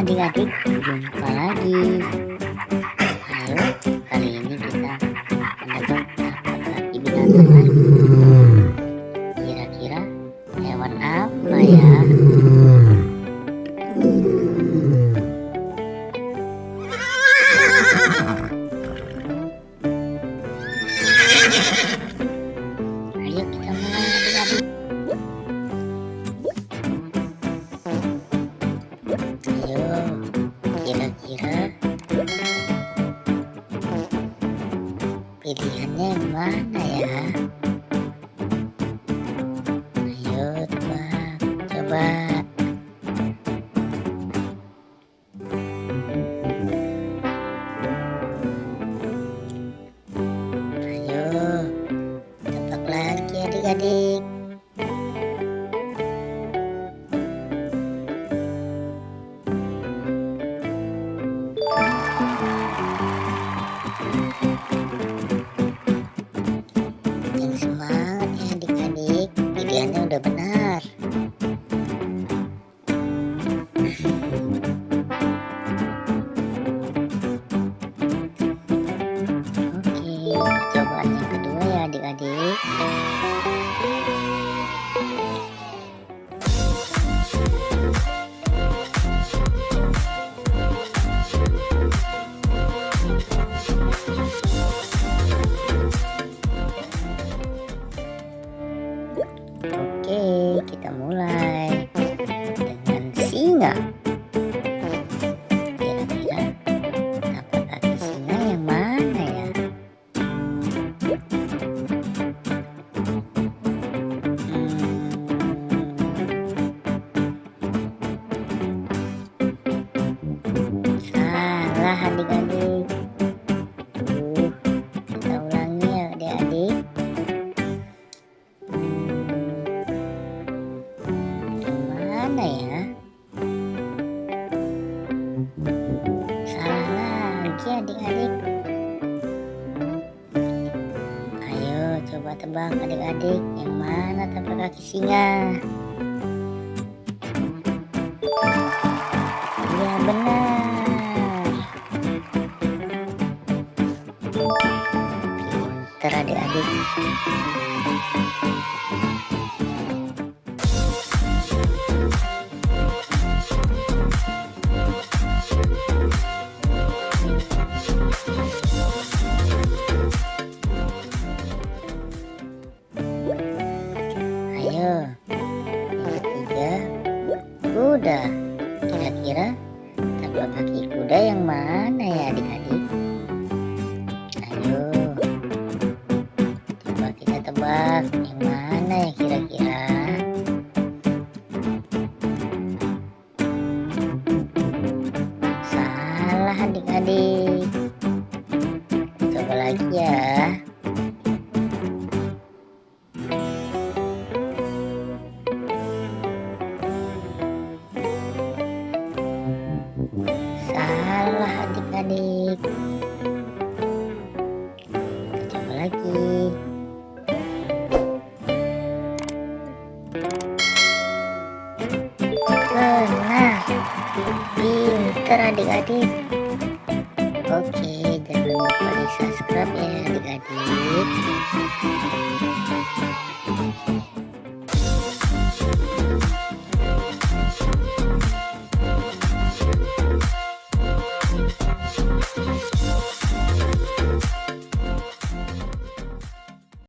adik-adik, jumpa lagi. Ayo, kali ini kita menebak kaki binatang lagi. Kira-kira hewan apa ya? Ayo kita mulai adik-adik. Ayo, kira-kira pilihannya yang mana ya? Ayo tebak, coba. Ayo, tebak lagi adik-adik. Yang semangat ya adik-adik, pilihannya udah benar. Oke, percobaan yang kedua ya adik-adik. Oke, kita mulai dengan singa. Kira-kira tapak kaki singa yang mana ya? Salah adik-adik. Kita ulangi ya adik-adik. Mana ya? Salah lagi adik-adik. Ayo coba tebak adik-adik, yang mana tapak kaki singa? Ya benar. Pintar adik-adik. Ayo, yang ketiga, kuda. Kira-kira tapak kaki kuda yang mana ya adik-adik? Ayo, coba kita tebak yang mana ya kira-kira? Salah adik-adik. Coba lagi ya. Salah adik-adik. Kita coba lagi. Benar. Pintar adik-adik. Oke, jangan lupa di subscribe ya adik-adik.